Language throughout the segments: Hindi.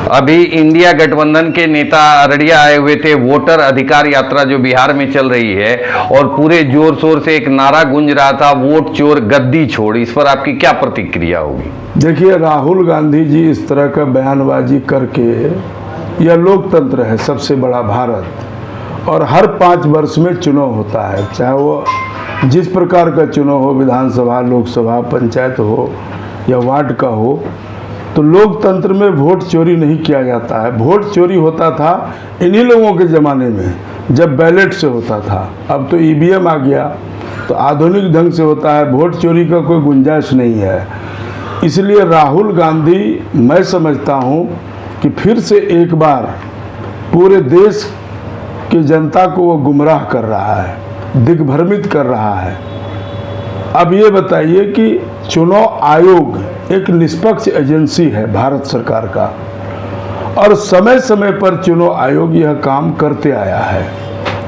अभी इंडिया गठबंधन के नेता अररिया आए हुए थे। वोटर अधिकार यात्रा जो बिहार में चल रही है और पूरे जोर शोर से एक नारा गूंज रहा था, वोट चोर गद्दी छोड़। इस पर आपकी क्या प्रतिक्रिया होगी? देखिए, राहुल गांधी जी इस तरह का बयानबाजी करके, यह लोकतंत्र है सबसे बड़ा भारत, और हर 5 वर्ष में चुनाव होता है, चाहे वो जिस प्रकार का चुनाव हो, विधानसभा, लोकसभा, पंचायत हो या वार्ड का हो। तो लोकतंत्र में वोट चोरी नहीं किया जाता है। वोट चोरी होता था इन्हीं लोगों के ज़माने में जब बैलेट से होता था। अब तो ईवीएम आ गया, तो आधुनिक ढंग से होता है, वोट चोरी का कोई गुंजाइश नहीं है। इसलिए राहुल गांधी, मैं समझता हूं कि फिर से एक बार पूरे देश की जनता को वो गुमराह कर रहा है, दिग्भ्रमित कर रहा है। अब ये बताइए कि चुनाव आयोग एक निष्पक्ष एजेंसी है भारत सरकार का, और समय समय पर चुनाव आयोग यह काम करते आया है,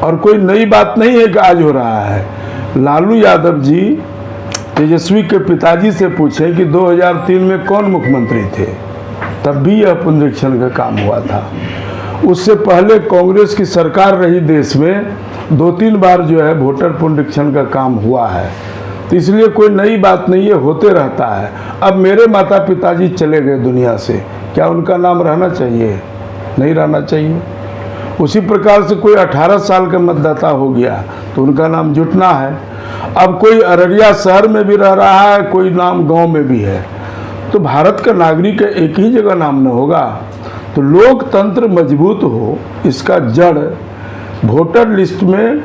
और कोई नई बात नहीं है कि आज हो रहा है। लालू यादव जी तेजस्वी के पिताजी से पूछें कि 2003 में कौन मुख्यमंत्री थे, तब भी यह पुनरीक्षण का काम हुआ था। उससे पहले कांग्रेस की सरकार रही देश में, 2-3 बार जो है वोटर पुनरीक्षण का काम हुआ है। तो इसलिए कोई नई बात नहीं है, होते रहता है। अब मेरे माता पिताजी चले गए दुनिया से, क्या उनका नाम रहना चाहिए? नहीं रहना चाहिए। उसी प्रकार से कोई 18 साल का मतदाता हो गया तो उनका नाम जुटना है। अब कोई अररिया शहर में भी रह रहा है, कोई नाम गांव में भी है, तो भारत का नागरिक एक ही जगह नाम न होगा। तो लोकतंत्र मजबूत हो, इसका जड़ वोटर लिस्ट में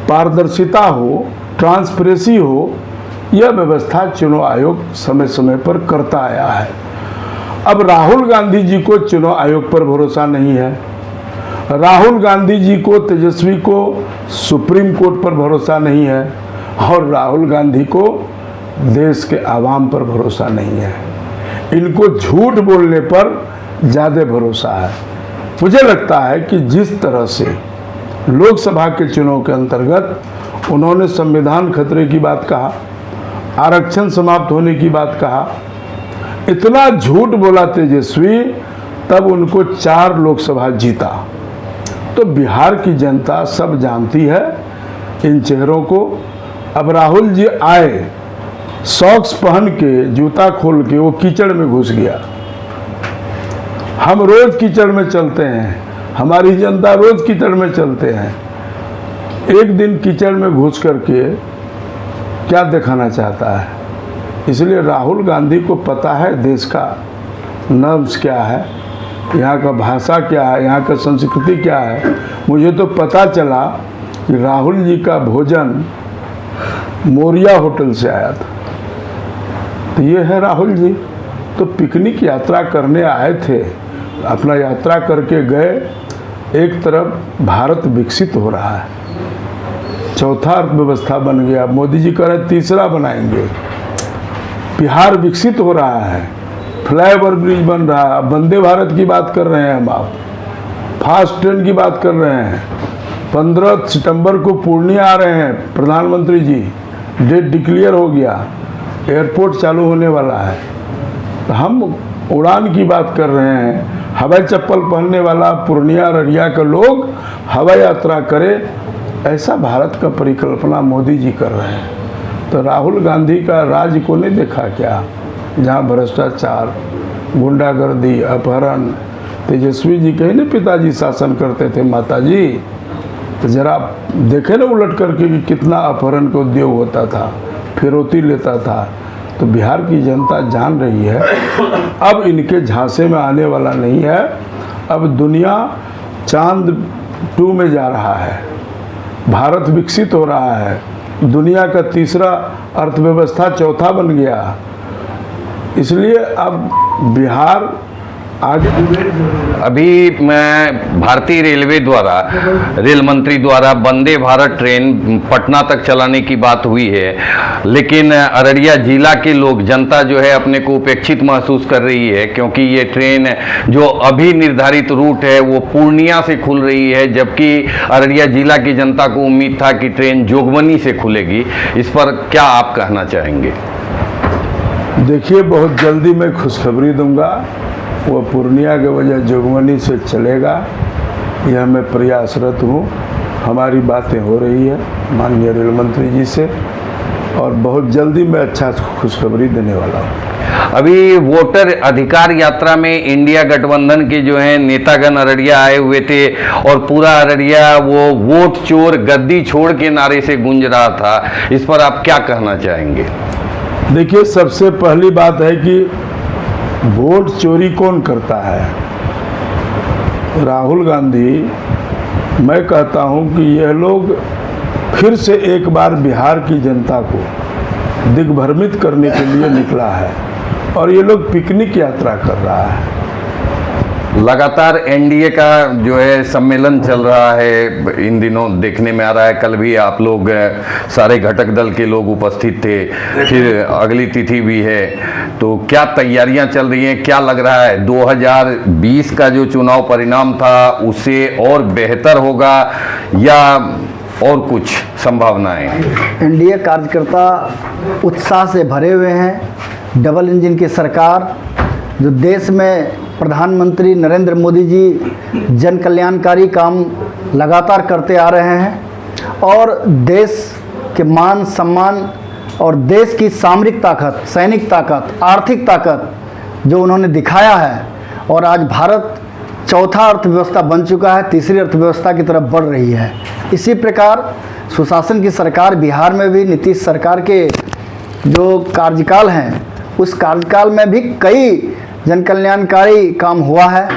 पारदर्शिता हो, ट्रांसपेरेंसी हो, यह व्यवस्था चुनाव आयोग समय समय पर करता आया है। अब राहुल गांधी जी को चुनाव आयोग पर भरोसा नहीं है, राहुल गांधी जी को, तेजस्वी को सुप्रीम कोर्ट पर भरोसा नहीं है, और राहुल गांधी को देश के आवाम पर भरोसा नहीं है। इनको झूठ बोलने पर ज़्यादा भरोसा है। मुझे लगता है कि जिस तरह से लोकसभा के चुनाव के अंतर्गत उन्होंने संविधान खतरे की बात कहा, आरक्षण समाप्त होने की बात कहा, इतना झूठ बोला तेजस्वी, तब उनको 4 लोकसभा जीता। तो बिहार की जनता सब जानती है इन चेहरों को। अब राहुल जी आए, सॉक्स पहन के, जूता खोल के वो कीचड़ में घुस गया। हम रोज कीचड़ में चलते हैं, हमारी जनता रोज कीचड़ में चलते हैं। एक दिन कीचड़ में घुस करके क्या दिखाना चाहता है? इसलिए राहुल गांधी को पता है देश का नब्ज क्या है, यहाँ का भाषा क्या है, यहाँ का संस्कृति क्या है। मुझे तो पता चला कि राहुल जी का भोजन मोरिया होटल से आया था। तो ये है राहुल जी, तो पिकनिक यात्रा करने आए थे, अपना यात्रा करके गए। एक तरफ भारत विकसित हो रहा है, चौथा अर्थव्यवस्था बन गया, मोदी जी कह रहे तीसरा बनाएंगे। बिहार विकसित हो रहा है, फ्लाईओवर ब्रिज बन रहा है, वंदे भारत की बात कर रहे हैं हम, आप फास्ट ट्रेन की बात कर रहे हैं। 15 सितंबर को पूर्णिया आ रहे हैं प्रधानमंत्री जी, डेट डिक्लेयर हो गया, एयरपोर्ट चालू होने वाला है। तो हम उड़ान की बात कर रहे हैं, हवाई चप्पल पहनने वाला पूर्णिया अररिया के लोग हवाई यात्रा करे, ऐसा भारत का परिकल्पना मोदी जी कर रहे हैं। तो राहुल गांधी का राज्य को नहीं देखा क्या, जहाँ भ्रष्टाचार, गुंडागर्दी, अपहरण, तेजस्वी जी के ही ना पिताजी शासन करते थे, माता जी। तो जरा देखे ना उलट करके कि कितना अपहरण का उद्योग होता था, फिरौती लेता था। तो बिहार की जनता जान रही है, अब इनके झांसे में आने वाला नहीं है। अब दुनिया चांद 2 में जा रहा है, भारत विकसित हो रहा है, दुनिया का तीसरा अर्थव्यवस्था चौथा बन गया। इसलिए अब बिहार आगे। अभी मैं भारतीय रेलवे द्वारा, रेल मंत्री द्वारा वंदे भारत ट्रेन पटना तक चलाने की बात हुई है, लेकिन अररिया जिला के लोग, जनता जो है अपने को उपेक्षित महसूस कर रही है, क्योंकि ये ट्रेन जो अभी निर्धारित रूट है वो पूर्णिया से खुल रही है, जबकि अररिया जिला की जनता को उम्मीद था कि ट्रेन जोगबनी से खुलेगी। इस पर क्या आप कहना चाहेंगे? देखिए, बहुत जल्दी मैं खुशखबरी दूंगा। वो पूर्णिया के वजह जोगबनी से चलेगा, यह मैं प्रयासरत हूँ। हमारी बातें हो रही है माननीय रेल मंत्री जी से, और बहुत जल्दी मैं अच्छा खुशखबरी देने वाला हूँ। अभी वोटर अधिकार यात्रा में इंडिया गठबंधन के जो हैं नेतागण अररिया आए हुए थे और पूरा अररिया वो वोट चोर गद्दी छोड़ के नारे से गूंज रहा था, इस पर आप क्या कहना चाहेंगे? देखिए, सबसे पहली बात है कि वोट चोरी कौन करता है? राहुल गांधी, मैं कहता हूं कि यह लोग फिर से एक बार बिहार की जनता को दिग्भ्रमित करने के लिए निकला है, और ये लोग पिकनिक यात्रा कर रहा है। लगातार एनडीए का जो है सम्मेलन चल रहा है, इन दिनों देखने में आ रहा है। कल भी आप लोग सारे घटक दल के लोग उपस्थित थे, फिर अगली तिथि भी है, तो क्या तैयारियां चल रही हैं? क्या लग रहा है 2020 का जो चुनाव परिणाम था उससे और बेहतर होगा या और कुछ संभावनाएं? एनडीए कार्यकर्ता उत्साह से भरे हुए हैं। डबल इंजन की सरकार, जो देश में प्रधानमंत्री नरेंद्र मोदी जी जन कल्याणकारी काम लगातार करते आ रहे हैं, और देश के मान सम्मान और देश की सामरिक ताकत, सैनिक ताकत, आर्थिक ताकत जो उन्होंने दिखाया है, और आज भारत चौथा अर्थव्यवस्था बन चुका है, तीसरी अर्थव्यवस्था की तरफ बढ़ रही है। इसी प्रकार सुशासन की सरकार बिहार में भी नीतीश सरकार के जो कार्यकाल हैं, उस कार्यकाल में भी कई जन कल्याणकारी काम हुआ है।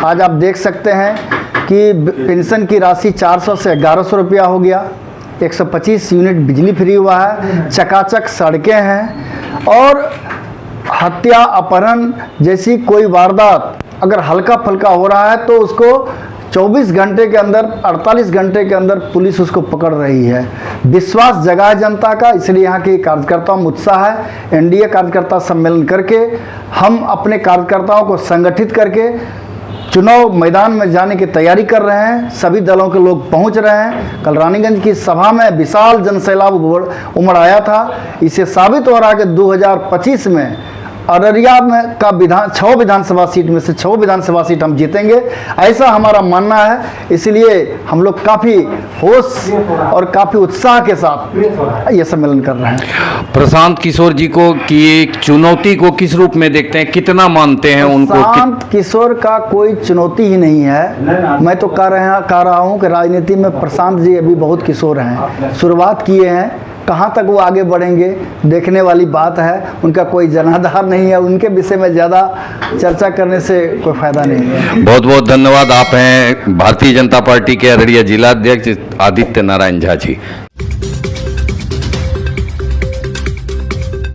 आज आप देख सकते हैं कि पेंशन की राशि 400 से 1100 रुपया हो गया, 125 यूनिट बिजली फ्री हुआ है, चकाचक सड़कें हैं, और हत्या अपहरण जैसी कोई वारदात अगर हल्का फुल्का हो रहा है तो उसको 24 घंटे के अंदर, 48 घंटे के अंदर पुलिस उसको पकड़ रही है। विश्वास जगा है जनता का, इसलिए यहाँ के कार्यकर्ताओं में उत्साह है। एनडीए कार्यकर्ता सम्मेलन करके हम अपने कार्यकर्ताओं को संगठित करके चुनाव मैदान में जाने की तैयारी कर रहे हैं। सभी दलों के लोग पहुंच रहे हैं। कल रानीगंज की सभा में विशाल जनसैलाब उमड़ आया था। इससे साबित हो रहा है कि 2025 में अररिया में का 6 विधानसभा सीट में से 6 विधानसभा सीट हम जीतेंगे, ऐसा हमारा मानना है। इसलिए हम लोग काफ़ी होश और काफ़ी उत्साह के साथ ये सम्मेलन कर रहे हैं। प्रशांत किशोर जी को की एक चुनौती को किस रूप में देखते हैं, कितना मानते हैं उनको? प्रशांत किशोर का कोई चुनौती ही नहीं है। मैं तो कह रहा हूँ कि राजनीति में प्रशांत जी अभी बहुत किशोर हैं, शुरुआत किए हैं, कहाँ तक वो आगे बढ़ेंगे देखने वाली बात है। उनका कोई जनाधार नहीं है, उनके विषय में ज़्यादा चर्चा करने से कोई फायदा नहीं है। बहुत बहुत धन्यवाद। आप हैं भारतीय जनता पार्टी के अररिया जिलाध्यक्ष आदित्य नारायण झा जी।